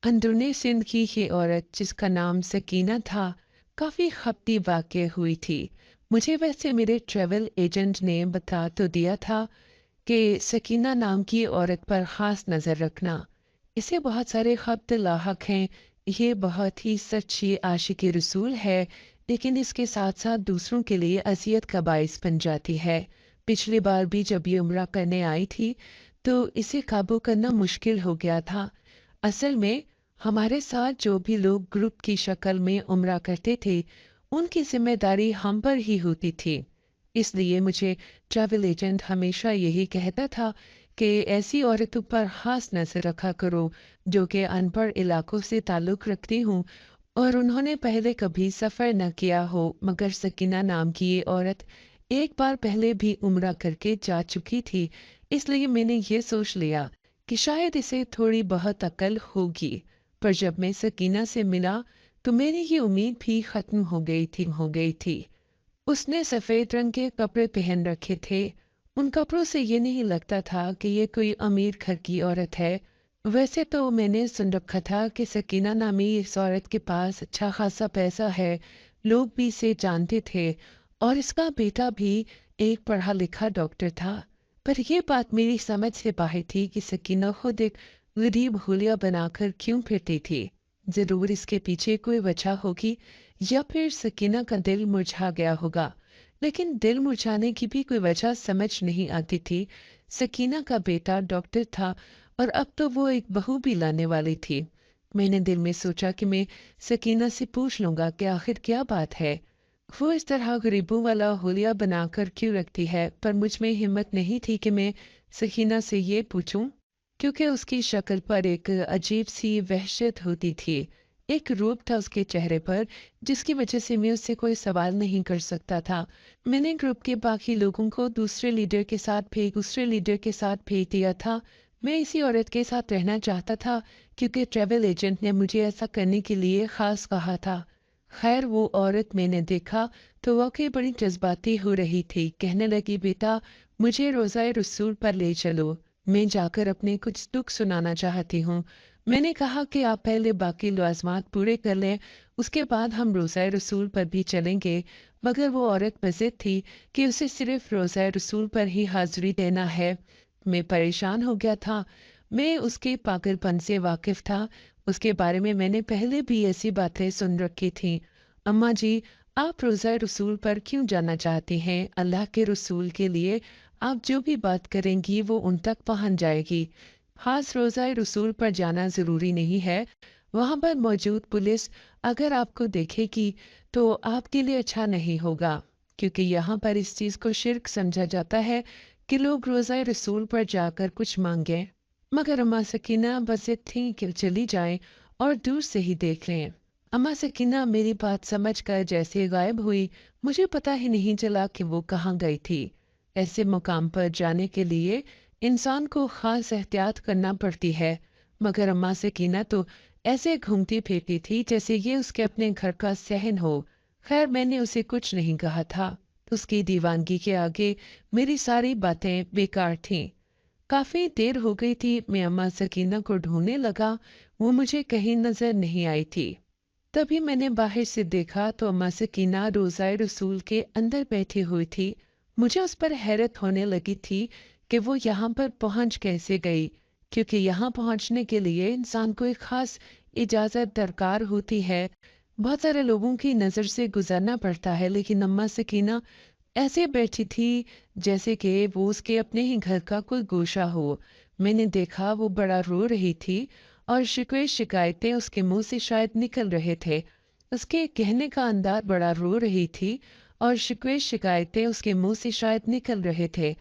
अंदरूनी सिंध की ये औरत जिसका नाम सकीना था, काफ़ी खपती वाक़या हुई थी। मुझे वैसे मेरे ट्रैवल एजेंट ने बता तो दिया था कि सकीना नाम की औरत पर ख़ास नज़र रखना। इसे बहुत सारे ख़ब्त लाहक हैं। ये बहुत ही सच्ची आशिकी रसूल है, लेकिन इसके साथ-साथ दूसरों के लिए अज़ियत का बाइस बन जाती है। पिछली बार भी जब ये उम्रा करने आई थी, तो इसे काबू करना मुश्किल हो गया था। असल में हमारे साथ जो भी लोग ग्रुप की शक्ल में उम्रा करते थे, उनकी जिम्मेदारी हम पर ही होती थी। इसलिए मुझे ट्रैवल एजेंट हमेशा यही कहता था कि ऐसी औरतों पर खास नजर रखा करो जो कि अनपढ़ इलाकों से ताल्लुक रखती हूँ और उन्होंने पहले कभी सफ़र न किया हो। मगर सकीना नाम की ये औरत एक बार पहले भी उम्रा करके जा चुकी थी, इसलिए मैंने ये सोच लिया कि शायद इसे थोड़ी बहुत अकल होगी। पर जब मैं सकीना से मिला तो मेरी ये उम्मीद भी खत्म हो गई थी। उसने सफेद रंग के कपड़े पहन रखे थे। उन कपड़ों से ये नहीं लगता था कि ये कोई अमीर घर की औरत है। वैसे तो मैंने सुन रखा था कि सकीना नामी इस औरत के पास अच्छा खासा पैसा है, लोग भी इसे जानते थे और इसका बेटा भी एक पढ़ा लिखा डॉक्टर था। पर यह बात मेरी समझ से बाहर थी कि सकीना खुद एक गरीब हुलिया बनाकर क्यों फिरती थी। जरूर इसके पीछे कोई वजह होगी या फिर सकीना का दिल मुरझा गया होगा। लेकिन दिल मुरझाने की भी कोई वजह समझ नहीं आती थी। सकीना का बेटा डॉक्टर था और अब तो वो एक बहू भी लाने वाली थी। मैंने दिल में सोचा कि मैं सकीना से पूछ लूंगा कि आखिर क्या बात है, वो इस तरह गरीबों वाला हुलिया बनाकर क्यों रखती है। पर मुझ में हिम्मत नहीं थी कि मैं सकीना से ये पूछूं, क्योंकि उसकी शक्ल पर एक अजीब सी वहशत होती थी। एक रूप था उसके चेहरे पर जिसकी वजह से मैं उससे कोई सवाल नहीं कर सकता था। मैंने ग्रुप के बाकी लोगों को दूसरे लीडर के साथ भेज दिया था। मैं इसी औरत के साथ रहना चाहता था क्योंकि ट्रैवल एजेंट ने मुझे ऐसा करने के लिए खास कहा था। खैर वो औरत मैंने देखा तो वाकई बड़ी जज्बाती हो रही थी। कहने लगी, बेटा मुझे रोज़ाए रसूल पर ले चलो, मैं जाकर अपने कुछ दुख सुनाना चाहती हूँ। मैंने कहा कि आप पहले बाकी लवाजमात पूरे कर लें, उसके बाद हम रोज़ाए रसूल पर भी चलेंगे। मगर वो औरत मज़िद थी कि उसे सिर्फ रोज़ाए रसूल पर ही हाजिरी देना है। मैं परेशान हो गया था। मैं उसके पागलपन से वाकिफ था। उसके बारे में मैंने पहले भी ऐसी बातें सुन रखी थी। अम्मा जी, आप रोज़ा रसूल पर क्यों जाना चाहती हैं? अल्लाह के रसूल के लिए आप जो भी बात करेंगी वो उन तक पहुंच जाएगी। खास रोज़ा रसूल पर जाना ज़रूरी नहीं है। वहाँ पर मौजूद पुलिस अगर आपको देखेगी तो आपके लिए अच्छा नहीं होगा, क्योंकि यहाँ पर इस चीज़ को शिर्क समझा जाता है कि लोग रोज़ा रसूल पर जाकर कुछ मांगें। मगर अम्मा सकीना बस ये थी कि चली जाएं और दूर से ही देख लें। अम्मा सकीना मेरी बात समझकर जैसे गायब हुई। मुझे पता ही नहीं चला कि वो कहाँ गई थी। ऐसे मुकाम पर जाने के लिए इंसान को खास एहतियात करना पड़ती है। मगर अम्मा सकीना तो ऐसे घूमती फिरती थी जैसे ये उसके अपने घर का सहन हो। खैर मैंने उसे कुछ नहीं कहा था। उसकी दीवानगी के आगे मेरी सारी बातें बेकार थीं। काफी देर हो गई थी। मैं अम्मा सकीना को ढूंढने लगा, वो मुझे कहीं नजर नहीं आई थी। तभी मैंने बाहर से देखा तो अम्मा सकीना रोज़ाए रसूल के अंदर बैठी हुई थी। मुझे उस पर हैरत होने लगी थी कि वो यहाँ पर पहुँच कैसे गई, क्योंकि यहाँ पहुँचने के लिए इंसान को एक खास इजाज़त दरकार होती है। बहुत सारे लोगों की नज़र से गुजरना पड़ता है, लेकिन अम्मा सकीना ऐसे बैठी थी जैसे कि वो उसके अपने ही घर का कोई गोशा हो। मैंने देखा वो बड़ा रो रही थी और शिकवे शिकायतें उसके मुंह से शायद निकल रहे थे। उसके कहने का अंदाज बड़ा रो रही थी और शिकवे शिकायतें उसके मुंह से शायद निकल रहे थे।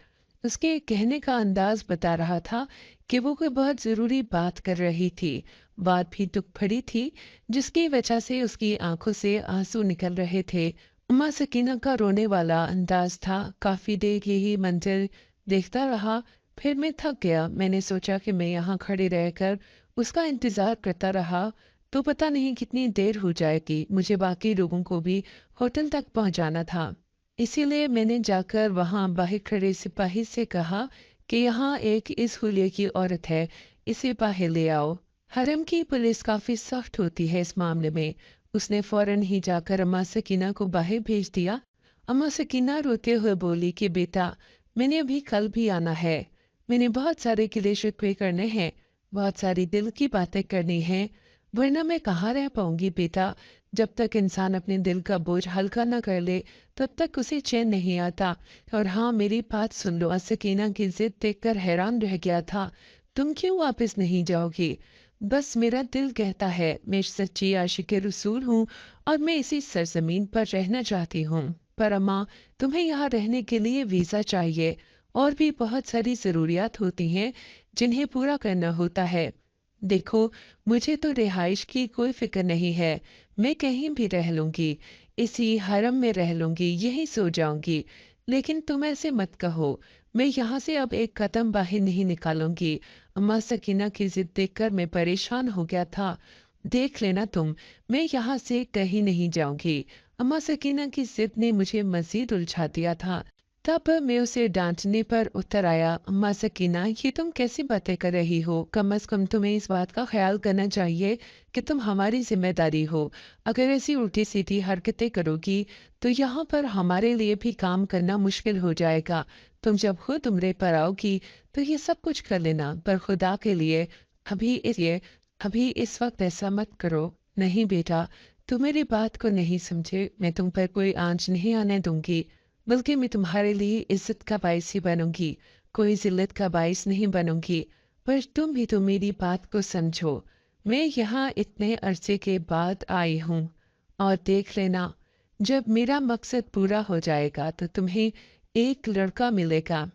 उसके कहने का अंदाज बता रहा था कि वो कोई बहुत ज़रूरी बात कर रही थी। बात भी दुख भरी थी, जिसकी वजह से उसकी आंखों से आंसू निकल रहे थे। उम्मा सकीना का रोने वाला अंदाज था। काफी देर यही मंजर देखता रहा, फिर मैं थक गया। मैंने सोचा कि मैं यहाँ खड़े रहकर उसका इंतजार करता रहा तो पता नहीं कितनी देर हो जाएगी। मुझे बाकी लोगों को भी होटल तक पहुँचाना था। इसीलिए मैंने जाकर वहाँ बाहर खड़े सिपाही से कहा कि यहाँ एक इस हुलिये की औरत है, इसे बाहर ले आओ। हरम की पुलिस काफी सख्त होती है इस मामले में। उसने फौरन ही जाकर अम्मा सकीना को बाहर भेज दिया। अम्मा सकीना रोते हुए बोली कि बेटा, मैंने अभी कल भी आना है। मैंने बहुत सारे गिले शिकवे करने हैं, बहुत सारी दिल की बातें करनी हैं, वरना मैं कहाँ रह पाऊंगी बेटा। जब तक इंसान अपने दिल का बोझ हल्का न कर ले, तब तक उसे चैन नहीं आता। और हाँ, मेरी बात सुन लो, सकीना की जिद देखकर हैरान रह गया था। तुम क्यों वापस नहीं जाओगी? बस मेरा दिल कहता है, मैं सच्ची आशिक रसूल हूँ और मैं इसी सरजमीन पर रहना चाहती हूँ। पर अम्मा, तुम्हें यहाँ रहने के लिए वीज़ा चाहिए और भी बहुत सारी ज़रूरियात होती हैं जिन्हें पूरा करना होता है। देखो, मुझे तो रिहाइश की कोई फिक्र नहीं है। मैं कहीं भी रह लूंगी, इसी हरम में रह लूंगी, यहीं सो जाऊंगी। लेकिन तुम ऐसे मत कहो, मैं यहाँ से अब एक कदम बाहर नहीं निकालूंगी। अम्मा सकीना की जिद देखकर मैं परेशान हो गया था। देख लेना तुम, मैं यहाँ से कहीं नहीं जाऊंगी। अम्मा सकीना की जिद ने मुझे मजीद उलझा दिया था। तब मैं उसे डांटने पर उतर आया। अम्मा सकीना, ये तुम कैसी बातें कर रही हो? कम अज कम तुम्हें इस बात का ख्याल करना चाहिए कि तुम हमारी जिम्मेदारी हो। अगर ऐसी उल्टी सीधी हरकतें करोगी तो यहाँ पर हमारे लिए भी काम करना मुश्किल हो जाएगा। तुम जब खुद उम्रे पर आओगी तो ये सब कुछ कर लेना, पर खुदा के लिए अभी इस वक्त ऐसा मत करो। नहीं बेटा, तुम मेरी बात को नहीं समझे। मैं तुम पर कोई आंच नहीं आने दूंगी, बल्कि मैं तुम्हारे लिए इज्जत का बाइस ही बनूंगी, कोई जिल्लत का बाइस नहीं बनूंगी। पर तुम भी तो मेरी बात को समझो। मैं यहाँ इतने अरसे के बाद आई हूँ, और देख लेना, जब मेरा मकसद पूरा हो जाएगा तो तुम्हें एक लड़का मिलेगा।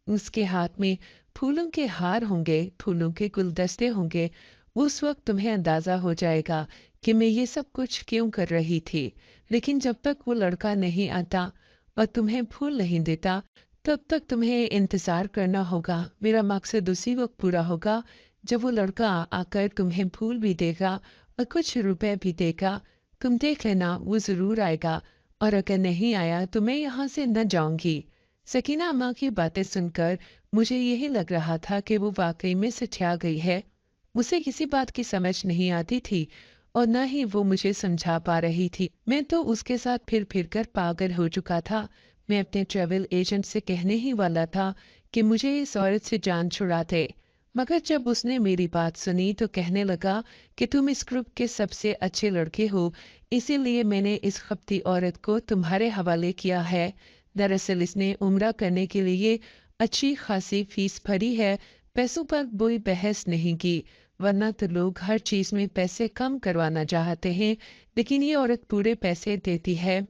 उसके हाथ में फूलों के हार होंगे, फूलों के गुलदस्ते होंगे। उस वक्त तुम्हें अंदाजा हो जाएगा कि मैं ये सब कुछ क्यों कर रही थी। लेकिन जब तक वो लड़का नहीं आता और तुम्हें फूल नहीं देता, तब तक तुम्हें इंतजार करना होगा। मेरा मकसद उसी वक्त पूरा होगा जब वो लड़का आकर तुम्हें फूल भी देगा और कुछ रुपए भी देगा। तुम देख लेना, वो जरूर आएगा, और अगर नहीं आया तो मैं यहाँ से न जाऊंगी। सकीना अम्मा की बातें सुनकर मुझे यही लग रहा था कि वो वाकई में सिठिया गई है। उसे किसी बात की समझ नहीं आती थी और न ही वो मुझे समझा पा रही थी। मैं तो उसके साथ फिर फिर कर पागल हो चुका था। मैं अपने ट्रैवल एजेंट से कहने ही वाला था कि मुझे इस औरत से जान छुड़ा दे, मगर जब उसने मेरी बात सुनी तो कहने लगा कि तुम इस ग्रुप के सबसे अच्छे लड़के हो, इसीलिए मैंने इस खपती औरत को तुम्हारे हवाले किया है। दरअसल इसने उम्रा करने के लिए अच्छी खासी फीस भरी है, पैसों पर कोई बहस नहीं की, वरना तो लोग हर चीज में पैसे कम करवाना चाहते हैं, लेकिन ये औरत पूरे पैसे देती है।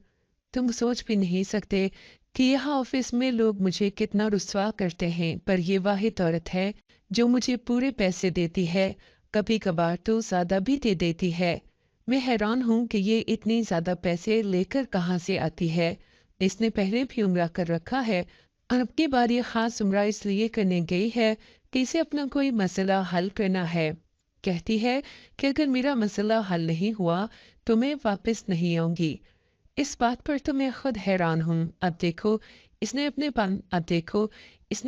तुम सोच भी नहीं सकते कि यहाँ ऑफिस में लोग मुझे कितना रुस्वा करते हैं, पर ये वाहिद औरत है जो मुझे पूरे पैसे देती है, कभी कभार तो ज्यादा भी दे देती है। मैं हैरान हूँ कि ये इतनी ज्यादा पैसे लेकर कहाँ से आती है। इसने पहले भी उम्रा कर रखा है और अब की बार ये खास उम्रा इसलिए करने गई है कि इसे अपना कोई मसला हल करना है। कहती है कि अगर मेरा मसला हल नहीं हुआ तो मैं वापस नहीं आऊंगी। इस बात पर तो मैं खुद हैरान हूँ। अब देखो, इसने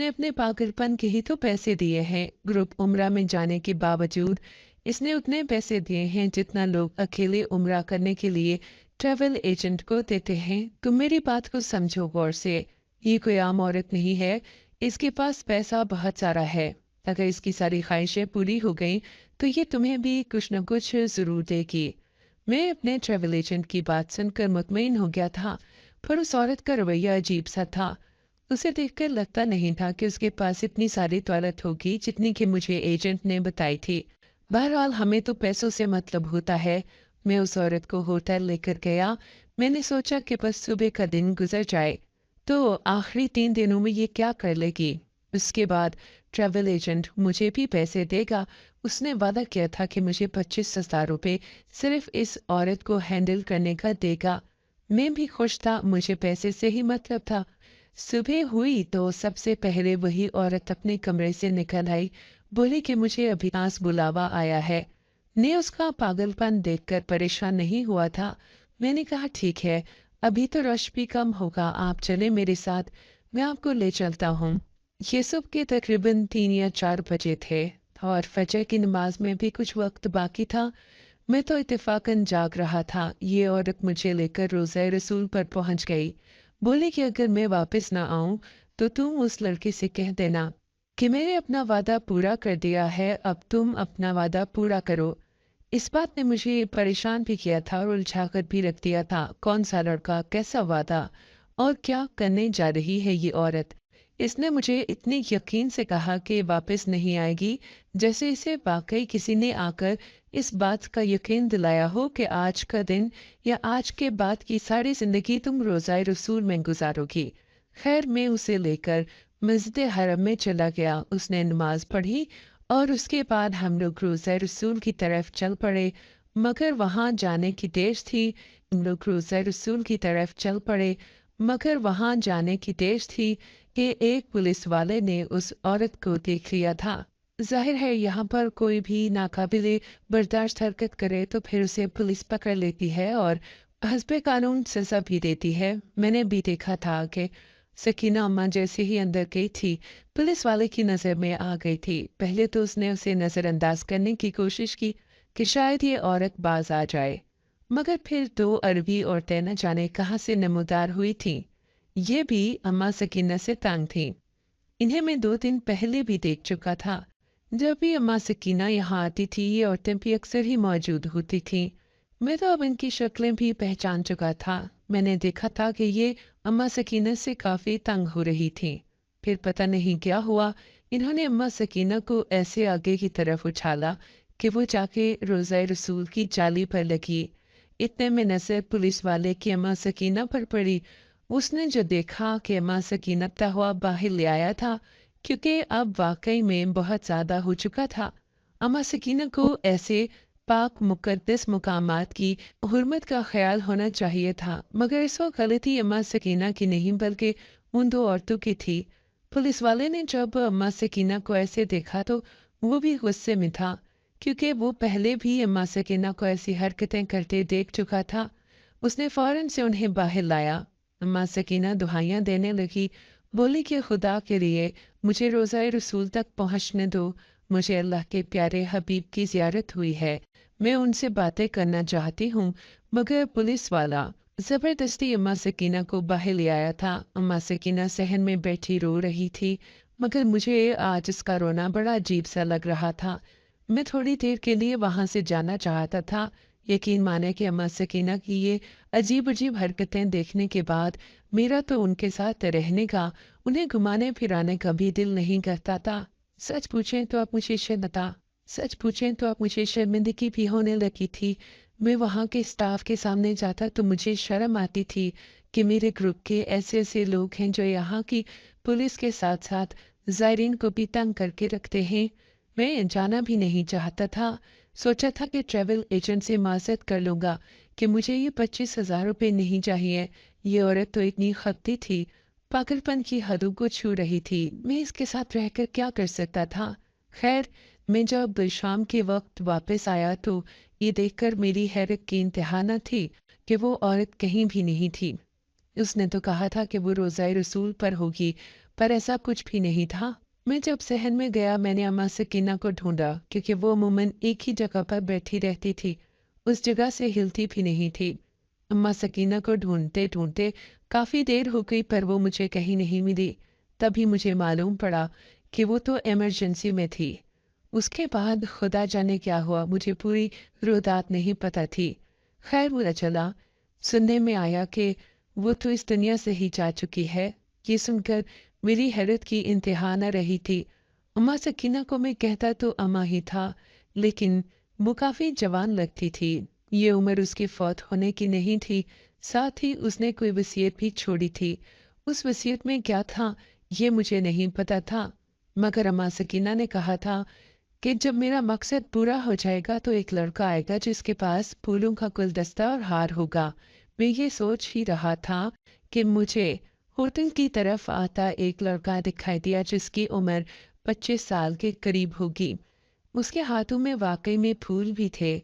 अपने पागलपन के ही तो पैसे दिए हैं। ग्रुप उम्रा में जाने के बावजूद इसने उतने पैसे दिए हैं जितना लोग अकेले उम्रा करने के लिए ट्रैवल एजेंट को देते हैं। तुम मेरी बात को समझो गौर से। ये कोई आम औरत नहीं है, इसके पास पैसा बहुत सारा है। अगर इसकी सारी ख्वाहिशें पूरी हो गई तो ये तुम्हें भी कुछ न कुछ जरूर देगी। मैं अपने ट्रैवल एजेंट की बात सुनकर मुतमईन हो गया था, पर उस औरत का रवैया अजीब सा था। उसे देखकर लगता नहीं था कि उसके पास इतनी सारी दौलत होगी जितनी कि मुझे एजेंट ने बताई थी। बहरहाल, हमें तो पैसों से मतलब होता है। मैं उस औरत को होटल लेकर गया। मैंने सोचा कि बस सुबह का दिन गुजर जाए तो आखिरी 3 दिनों में ये क्या कर लेगी। उसके बाद ट्रैवल एजेंट मुझे भी पैसे देगा। उसने वादा किया था कि मुझे 25,000 रुपये सिर्फ इस औरत को हैंडल करने का देगा। मैं भी खुश था, मुझे पैसे से ही मतलब था। सुबह हुई तो सबसे पहले वही औरत अपने कमरे से निकल आई, बोली कि मुझे अभी खास बुलावा आया है। ने उसका पागलपन देखकर परेशान नहीं हुआ था। मैंने कहा ठीक है, अभी तो रश भी कम होगा, आप चले मेरे साथ, मैं आपको ले चलता हूँ। ये सुबह के तकरीबन 3 या 4 बजे थे। और फजर की नमाज में भी कुछ वक्त बाकी था। मैं तो इत्तेफाकन जाग रहा था। ये औरत मुझे लेकर रोज़ा रसूल पर पहुंच गई। बोली कि अगर मैं वापस ना आऊं तो तुम उस लड़के से कह देना कि मैंने अपना वादा पूरा कर दिया है, अब तुम अपना वादा पूरा करो। इस बात ने मुझे परेशान भी किया था और उलझा कर भी रख दिया था। कौन सा लड़का, कैसा वादा और क्या करने जा रही है ये औरत। इसने मुझे इतने यकीन से कहा कि वापस नहीं आएगी, जैसे इसे वाकई किसी ने आकर इस बात का यकीन दिलाया हो कि आज का दिन या आज के बाद की सारी जिंदगी तुम रोज़ाए रसूल में गुजारोगी। खैर, मैं उसे लेकर मस्जिद हरम में चला गया। उसने नमाज पढ़ी और उसके बाद हम लोग रोज़ा रसूल की तरफ चल पड़े। मगर वहां जाने की देर थी। हम लोग रोज़ा रसूल की तरफ चल पड़े मगर वहां जाने की देर थी कि एक पुलिस वाले ने उस औरत को देख लिया था। जाहिर है यहाँ पर कोई भी नाकाबिले बर्दाश्त हरकत करे तो फिर उसे पुलिस पकड़ लेती है और हस्बे कानून सजा भी देती है। मैंने भी देखा था कि सकीना अम्मा जैसे ही अंदर गई थी, पुलिस वाले की नज़र में आ गई थी। पहले तो उसने उसे नज़रअंदाज करने की कोशिश की कि शायद ये औरत बाज आ जाए, मगर फिर दो अरबी औरतें न जाने कहाँ से नमूदार हुई थीं। ये भी अम्मा सकीना से तंग थीं। इन्हें मैं 2 दिन पहले भी देख चुका था। जब भी अम्मा सकीना यहाँ आती थी, ये औरतें भी अक्सर ही मौजूद होती थीं। मैं तो अब इनकी शक्लें भी पहचान चुका था। मैंने देखा था कि ये अम्मा सकीना से काफ़ी तंग हो रही थीं। फिर पता नहीं क्या हुआ, इन्होंने अम्मा सकीना को ऐसे आगे की तरफ उछाला कि वो जाके रोज़ा रसूल की जाली पर लगी। इतने में नजर पुलिस वाले की अम्मा सकीना पर पड़ी। उसने जो देखा कि अम्मा सकीना हुआ बाहर ले आया था, क्योंकि अब वाकई में बहुत ज़्यादा हो चुका था। अम्मा सकीना को ऐसे पाक मुकद्दस मुकामात की हुर्मत का ख्याल होना चाहिए था, मगर इस वक्त गलती अम्मा सकीना की नहीं बल्कि उन दो औरतों की थी। पुलिस वाले ने जब अम्मा सकीना को ऐसे देखा तो वो भी गुस्से में था, क्योंकि वो पहले भी अम्मा सकीना को ऐसी हरकतें करते देख चुका था। उसने फौरन से उन्हें बाहर लाया। अम्मा सकीना दुहाइयाँ देने लगी, बोली कि खुदा के लिए मुझे रोज़ा रसूल तक पहुँचने दो। मुझे अल्लाह के प्यारे हबीब की ज़ियारत हुई है, मैं उनसे बातें करना चाहती हूँ। मगर पुलिस वाला ज़बरदस्ती अम्मा सकीना को बाहर ले आया था। अम्मा सकीना सहन में बैठी रो रही थी, मगर मुझे आज इसका रोना बड़ा अजीब सा लग रहा था। मैं थोड़ी देर के लिए वहां से जाना चाहता था। यकीन माने कि अम्मा सकीना की ये अजीब अजीब हरकतें देखने के बाद मेरा तो उनके साथ रहने का, उन्हें घुमाने फिराने का भी दिल नहीं करता था। सच पूछें तो आप मुझे शर्मता सच पूछें तो आप मुझे शर्मिंदगी भी होने लगी थी। मैं वहाँ के स्टाफ के सामने जाता तो मुझे शर्म आती थी कि मेरे ग्रुप के ऐसे ऐसे लोग हैं जो यहाँ की पुलिस के साथ साथ ज़ायरीन को भी तंग करके रखते हैं। मैं जाना भी नहीं चाहता था। सोचा था कि ट्रैवल एजेंट से माजरत कर लूँगा कि मुझे ये 25,000 रुपये नहीं चाहिए। ये औरत तो इतनी खपती थी, पागलपन की हदों को छू रही थी। मैं इसके साथ रहकर क्या कर सकता था। खैर, मैं जब शाम के वक्त वापस आया तो ये देखकर मेरी हैरत की इंतहा न थी कि वो औरत कहीं भी नहीं थी। उसने तो कहा था कि वो रोज़ाए रसूल पर होगी, पर ऐसा कुछ भी नहीं था। मैं जब सहन में गया, मैंने अम्मा सकीना को ढूंढा, क्योंकि वो अमूमन एक ही जगह पर बैठी रहती थी, उस जगह से हिलती भी नहीं थी। अम्मा सकीना को ढूंढते ढूंढते काफ़ी देर हो गई, पर वो मुझे कहीं नहीं मिली। तभी मुझे मालूम पड़ा कि वो तो इमरजेंसी में थी। उसके बाद खुदा जाने क्या हुआ, मुझे पूरी रुदात नहीं पता थी। खैर, बुरा चला, सुनने में आया कि वो तो इस दुनिया से ही जा चुकी है। ये सुनकर मेरी हैरत की इंतहा न रही थी। अम्मा सकीना को मैं कहता तो अम्मा ही था, लेकिन वो काफ़ी जवान लगती थी। ये उम्र उसकी फौत होने की नहीं थी। साथ ही उसने कोई वसीयत भी छोड़ी थी। उस वसीयत में क्या था, ये मुझे नहीं पता था, मगर अम्मा सकीना ने कहा था कि जब मेरा मकसद पूरा हो जाएगा तो एक लड़का आएगा जिसके पास फूलों का गुलदस्ता और हार होगा। मैं ये सोच ही रहा था कि मुझे होटल की तरफ आता एक लड़का दिखाई दिया जिसकी उम्र 25 साल के करीब होगी। उसके हाथों में वाकई में फूल भी थे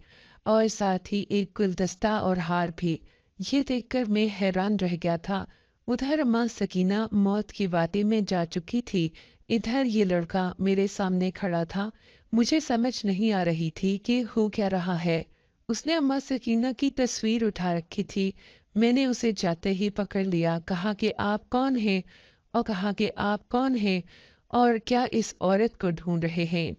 और साथ ही एक गुलदस्ता और हार भी। ये देखकर मैं हैरान रह गया था। उधर अम्मा सकीना मौत की वादी में जा चुकी थी, इधर ये लड़का मेरे सामने खड़ा था। मुझे समझ नहीं आ रही थी कि हो क्या रहा है। उसने अम्मा सकीना की तस्वीर उठा रखी थी। मैंने उसे जाते ही पकड़ लिया, कहा कि आप कौन हैं? और कहा कि आप कौन हैं और क्या इस औरत को ढूंढ रहे हैं?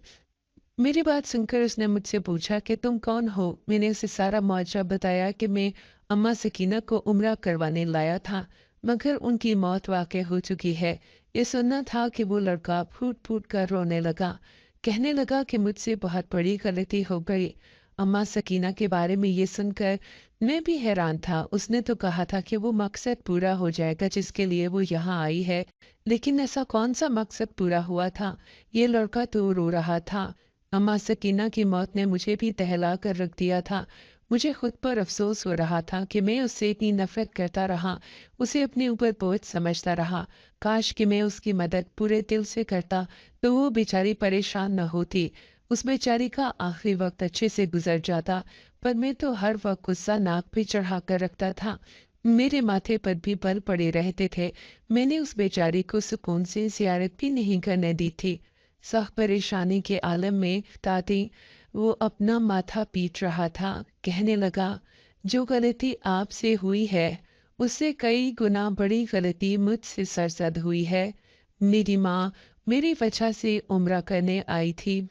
मेरी बात सुनकर उसने मुझसे पूछा कि तुम कौन हो? मैंने उसे सारा मौजरा बताया कि मैं अम्मा सकीना को उम्रा करवाने लाया था, मगर उनकी मौत वाक़ई हो चुकी है। ये सुनना था कि वो लड़का फूट फूट कर रोने लगा। कहने लगा कि मुझसे बहुत बड़ी गलती हो गई। अम्मा सकीना के बारे में ये सुनकर मैं भी हैरान था। उसने तो कहा था कि वो मकसद पूरा हो जाएगा जिसके लिए वो यहाँ आई है, लेकिन ऐसा कौन सा मकसद पूरा हुआ था? ये लड़का तो रो रहा था। अम्मा सकीना की मौत ने मुझे भी दहला कर रख दिया था। मुझे खुद पर अफसोस हो रहा था कि मैं उससे इतनी नफरत करता रहा, उसे अपने ऊपर बोझ समझता रहा। काश कि मैं उसकी मदद पूरे दिल से करता तो वो बेचारी परेशान न होती। उस बेचारी का आखिरी वक्त अच्छे से गुजर जाता, पर मैं तो हर वक्त गुस्सा नाक पे चढ़ा कर रखता था। मेरे माथे पर भी बल पड़े रहते थे। मैंने उस बेचारी को सुकून से जियारत भी नहीं करने दी थी। सख्त परेशानी के आलम में ताती वो अपना माथा पीट रहा था। कहने लगा, जो गलती आपसे हुई है उससे कई गुना बड़ी गलती मुझसे सरजद हुई है। मेरी माँ मेरी वजह से उम्रा करने आई थी,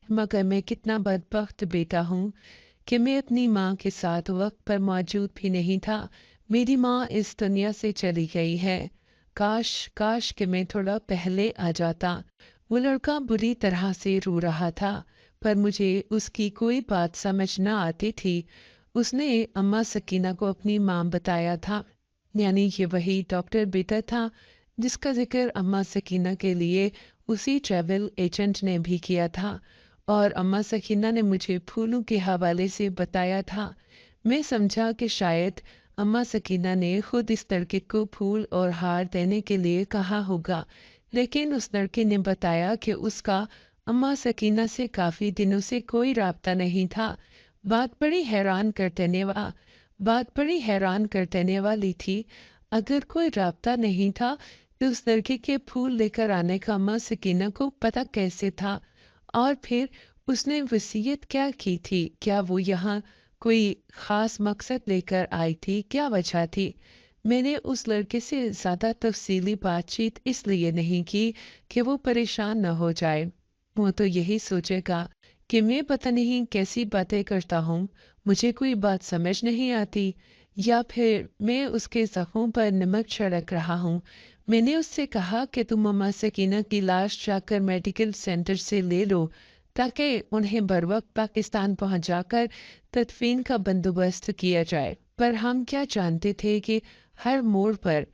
मगर मैं कितना बदबख्त बेटा हूँ कि मैं अपनी माँ के साथ वक्त पर मौजूद भी नहीं था। मेरी माँ इस दुनिया से चली गई है। काश काश कि मैं थोड़ा पहले आ जाता। वो लड़का बुरी तरह से रो रहा था, पर मुझे उसकी कोई बात समझ न आती थी। उसने अम्मा सकीना को अपनी माँ बताया था, यानी ये वही डॉक्टर बेटा था जिसका जिक्र अम्मा सकीना के लिए उसी ट्रैवल एजेंट ने भी किया था। और अम्मा सकीना ने मुझे फूलों के हवाले से बताया था। मैं समझा कि शायद अम्मा सकीना ने खुद इस लड़के को फूल और हार देने के लिए कहा होगा, लेकिन उस लड़के ने बताया कि उसका अम्मा सकीना से काफ़ी दिनों से कोई राब्ता नहीं था। बात बड़ी हैरान कर देने वा बात बड़ी हैरान कर देने वाली थी। अगर कोई राब्ता नहीं था तो उस लड़के के फूल लेकर आने का अम्मा सकीना को पता कैसे था? और फिर उसने वसीयत क्या की थी? क्या वो यहाँ कोई ख़ास मकसद लेकर आई थी? क्या वजह थी? मैंने उस लड़के से ज़्यादा तफ़सीली बातचीत इसलिए नहीं की कि वो परेशान न हो जाए। वो तो यही सोचेगा कि मैं पता नहीं कैसी बातें करता हूँ, मुझे कोई बात समझ नहीं आती, या फिर मैं उसके ज़ख्मों पर नमक छिड़क रहा हूँ। मैंने उससे कहा कि तुम अम्मा सकीना की लाश जाकर मेडिकल सेंटर से ले लो, ताकि उन्हें बरवक्त पाकिस्तान पहुंचाकर तदफीन का बंदोबस्त किया जाए। पर हम क्या जानते थे कि हर मोड़ पर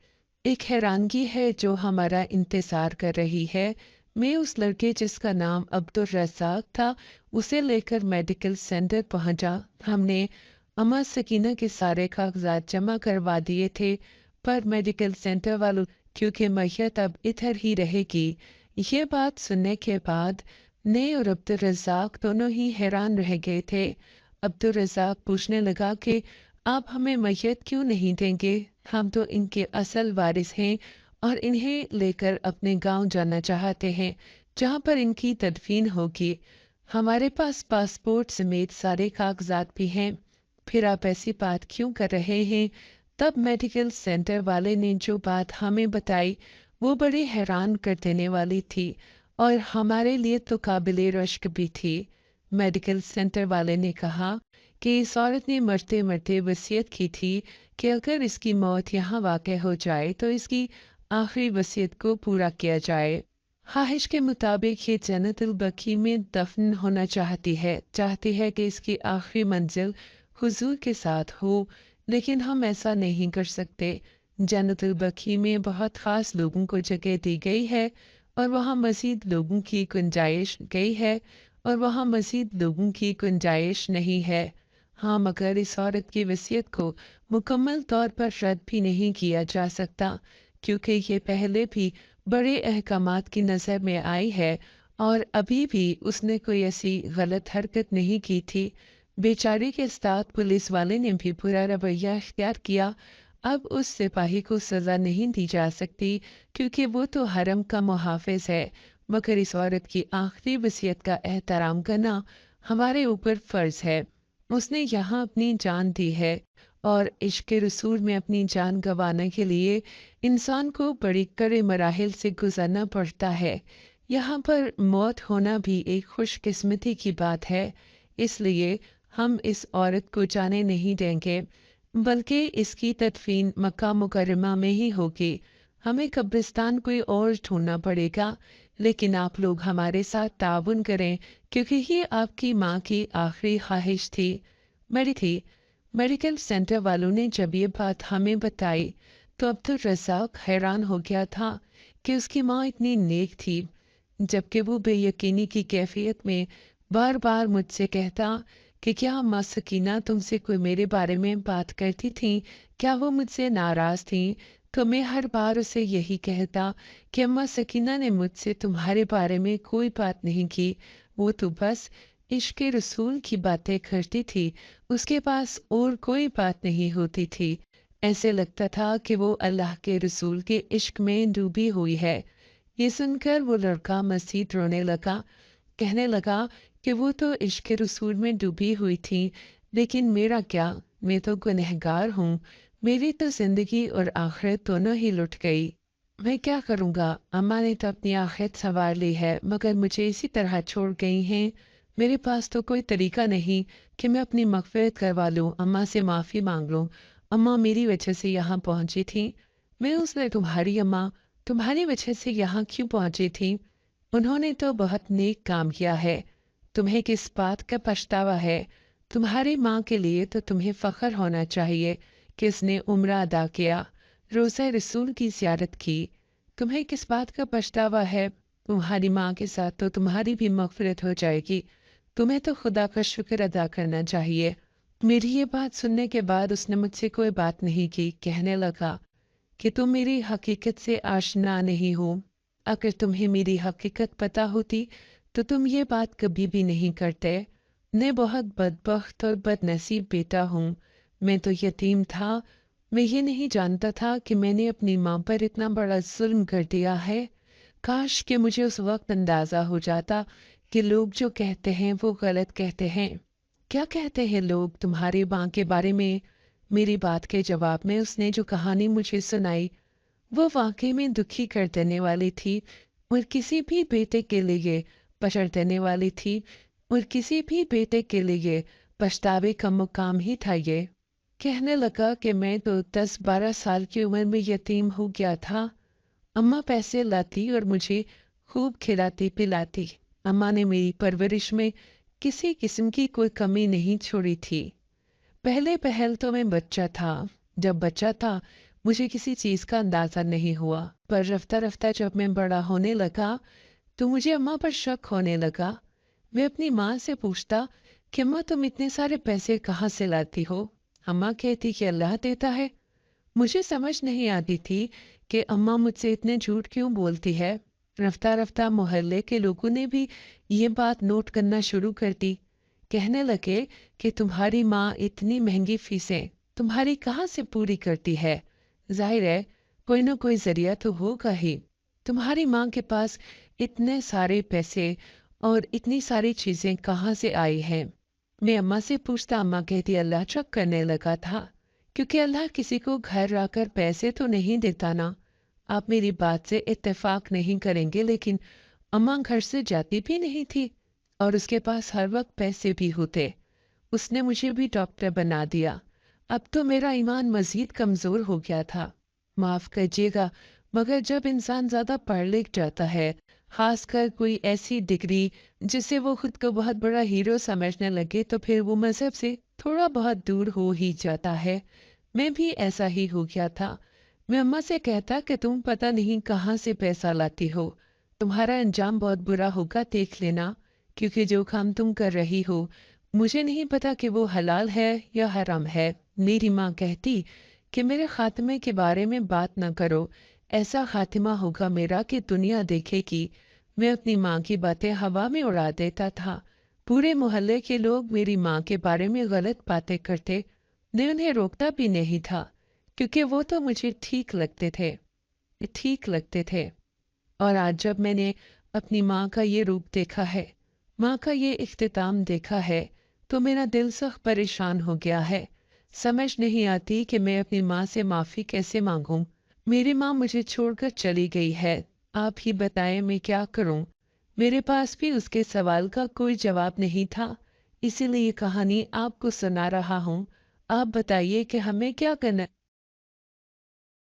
एक हैरानगी है जो हमारा इंतजार कर रही है। मैं उस लड़के जिसका नाम अब्दुल रज़ाक था, उसे लेकर मेडिकल सेंटर पहुंचा। हमने अम्मा सकीना के सारे कागजात जमा करवा दिए थे, पर मेडिकल सेंटर वालों, क्योंकि मैयत अब इधर ही रहेगी। ये बात सुनने के बाद ने और अब्दुल रज़ाक दोनों ही हैरान रह गए थे। अब्दुल रज़ाक पूछने लगा कि आप हमें मैयत क्यों नहीं देंगे? हम तो इनके असल वारिस हैं और इन्हें लेकर अपने गांव जाना चाहते हैं, जहां पर इनकी तदफीन होगी। हमारे पास पासपोर्ट समेत सारे कागजात भी हैं। फिर आप ऐसी बात क्यों कर रहे हैं? तब मेडिकल सेंटर वाले ने जो बात हमें बताई वो बड़ी हैरान कर देने वाली थी और हमारे लिए तो काबिले रश्क भी थी। मेडिकल सेंटर वाले ने कहा कि इस औरत ने मरते मरते वसीयत की थी कि अगर इसकी मौत यहाँ वाक़ई हो जाए तो इसकी आखिरी वसीयत को पूरा किया जाए। ख्वाहिश के मुताबिक ये जन्नतुल बकी में दफन होना चाहती है कि इसकी आखिरी मंजिल हुजूर के साथ हो, लेकिन हम ऐसा नहीं कर सकते। जन्नतुल बकी में बहुत ख़ास लोगों को जगह दी गई है और वहाँ मज़ीद लोगों की गुंजाइश नहीं है। हाँ, मगर इस औरत की वसीयत को मुकम्मल तौर पर रद्द भी नहीं किया जा सकता, क्योंकि ये पहले भी बड़े अहकामात की नज़र में आई है और अभी भी उसने कोई ऐसी गलत हरकत नहीं की थी। बेचारी के साथ पुलिस वाले ने भी बुरा रवैया इख्तियार किया। अब उस सिपाही को सज़ा नहीं दी जा सकती, क्योंकि वो तो हरम का मुहाफ़िज़ है। मगर इस औरत की आखिरी वसीयत का एहतराम करना हमारे ऊपर फर्ज है। उसने यहाँ अपनी जान दी है और इश्क रसूल में अपनी जान गंवाने के लिए इंसान को बड़ी कड़े मराहिल से गुजरना पड़ता है। यहाँ पर मौत होना भी एक खुशकिस्मती की बात है। इसलिए हम इस औरत को जाने नहीं देंगे, बल्कि इसकी तदफीन मक्का मुकर्रमा में ही होगी। हमें कब्रिस्तान कोई और ढूंढना पड़ेगा, लेकिन आप लोग हमारे साथ ताउन करें, क्योंकि ये आपकी माँ की आखिरी ख्वाहिश थी, मेरी थी। मेडिकल सेंटर वालों ने जब ये बात हमें बताई तो अब्दुल रज़ाक हैरान हो गया था कि उसकी माँ इतनी नेक थी, जबकि वो बेयकीनी की कैफियत में बार बार मुझसे कहता कि क्या अम्मा सकीना तुमसे कोई मेरे बारे में बात करती थी, क्या वो मुझसे नाराज़ थी। तो मैं हर बार उसे यही कहता कि अम्मा सकीना ने मुझसे तुम्हारे बारे में कोई बात नहीं की, वो तो बस इश्क रसूल की बातें करती थी, उसके पास और कोई बात नहीं होती थी। ऐसे लगता था कि वो अल्लाह के रसूल के इश्क में डूबी हुई है। ये सुनकर वो लड़का मजीद रोने लगा, कहने लगा कि वो तो इश्क रसूल में डूबी हुई थी, लेकिन मेरा क्या, मैं तो गुनहगार हूँ, मेरी तो जिंदगी और आखिरत दोनों ही लुट गई। मैं क्या करूँगा, अम्मा ने तो अपनी आखिरत संवार ली है, मगर मुझे इसी तरह छोड़ गई हैं। मेरे पास तो कोई तरीका नहीं कि मैं अपनी मग़फ़िरत करवा लूँ, अम्मा से माफ़ी मांग लूँ। अम्मा मेरी वजह से यहाँ पहुँची थी। मैं उसने तुम्हारी अम्मा तुम्हारी वजह से यहाँ क्यों पहुँची थी? उन्होंने तो बहुत नेक काम किया है, तुम्हें किस बात का पछतावा है? तुम्हारी माँ के लिए तो तुम्हें फ़ख्र होना चाहिए कि उसने उम्रा अदा किया, रोज़ा रसूल की ज़ियारत की। तुम्हें किस बात का पछतावा है? तुम्हारी माँ के साथ तो तुम्हारी भी मग़फ़िरत हो जाएगी। तुम्हें तो खुदा का शुक्र अदा करना चाहिए। मेरी ये बात सुनने के बाद उसने मुझसे कोई बात नहीं की, कहने लगा कि तुम मेरी हकीकत से आशना नहीं हो। अगर तुम्हें मेरी हकीकत पता होती तो तुम ये बात कभी भी नहीं करते। मैं बहुत बदबख्त और बदनसीब बेटा हूँ। मैं तो यतीम था। मैं ये नहीं जानता था कि मैंने अपनी माँ पर इतना बड़ा जुल्म कर दिया है। काश कि मुझे उस वक्त अंदाज़ा हो जाता कि लोग जो कहते हैं वो गलत कहते हैं। क्या कहते हैं लोग तुम्हारी माँ के बारे में? मेरी बात के जवाब में उसने जो कहानी मुझे सुनाई वो वाकई में दुखी कर देने वाली थी, और किसी भी बेटे के लिए पछड़ देने वाली थी, और किसी भी बेटे के लिए पछतावे का मुकाम ही था ये। कहने लगा कि मैं तो 10-12 साल की उम्र में यतीम हो गया था। अम्मा पैसे लाती और मुझे खूब खिलाती पिलाती। अम्मा ने मेरी परवरिश में किसी किस्म की कोई कमी नहीं छोड़ी थी। पहले पहल तो मैं बच्चा था। जब बच्चा था मुझे किसी चीज़ का अंदाज़ा नहीं हुआ, पर रफ्ता रफ्ता जब मैं बड़ा होने लगा तो मुझे अम्मा पर शक होने लगा। मैं अपनी माँ से पूछता कि अम्मा तुम इतने सारे पैसे कहाँ से लाती हो? अम्मा कहती कि अल्लाह देता है। मुझे समझ नहीं आती थी कि अम्मा मुझसे इतने झूठ क्यों बोलती है। रफ्ता रफ्ता मोहल्ले के लोगों ने भी ये बात नोट करना शुरू कर दी। कहने लगे कि तुम्हारी माँ इतनी महंगी फीसें तुम्हारी कहाँ से पूरी करती है? जाहिर है कोई ना कोई जरिया तो होगा ही। तुम्हारी माँ के पास इतने सारे पैसे और इतनी सारी चीजें कहाँ से आई हैं? मैं अम्मा से पूछता, अम्मा कहती अल्लाह चेक करने लगा था, क्योंकि अल्लाह किसी को घर आकर पैसे तो नहीं देता ना। आप मेरी बात से इत्तेफाक नहीं करेंगे, लेकिन अम्मा घर से जाती भी नहीं थी और उसके पास हर वक्त पैसे भी होते। उसने मुझे भी डॉक्टर बना दिया। अब तो मेरा ईमान मजीद कमज़ोर हो गया था। माफ़ कीजिएगा, मगर जब इंसान ज़्यादा पढ़ लिख जाता है, खासकर कोई ऐसी डिग्री जिससे वो खुद को बहुत बड़ा हीरो समझने लगे, तो फिर वो मज़हब से थोड़ा बहुत दूर हो ही जाता है। मैं भी ऐसा ही हो गया था। मैं अम्मा से कहता कि तुम पता नहीं कहाँ से पैसा लाती हो। तुम्हारा अंजाम बहुत बुरा होगा, देख लेना, क्योंकि जो काम तुम कर रही हो मुझे नहीं पता कि वो हलाल है या हराम है। मेरी माँ कहती कि मेरे खात्मे के बारे में बात न करो, ऐसा खात्मा होगा मेरा कि दुनिया देखेगी। मैं अपनी माँ की बातें हवा में उड़ा देता था। पूरे मोहल्ले के लोग मेरी माँ के बारे में गलत बातें करते। मैं उन्हें रोकता भी नहीं था, क्योंकि वो तो मुझे ठीक लगते थे। और आज जब मैंने اپنی ماں کا یہ روپ دیکھا ہے، ماں کا یہ اختتام دیکھا ہے تو میرا دل سخت پریشان ہو گیا ہے۔ سمجھ نہیں آتی کہ میں اپنی ماں سے معافی کیسے مانگوں۔ میری ماں مجھے چھوڑ کر چلی گئی ہے، آپ ہی بتائیں میں کیا کروں۔ میرے پاس بھی اس کے سوال کا کوئی جواب نہیں تھا، اسی لیے یہ کہانی آپ کو سنا رہا ہوں۔ آپ بتائیے کہ ہمیں کیا کرنا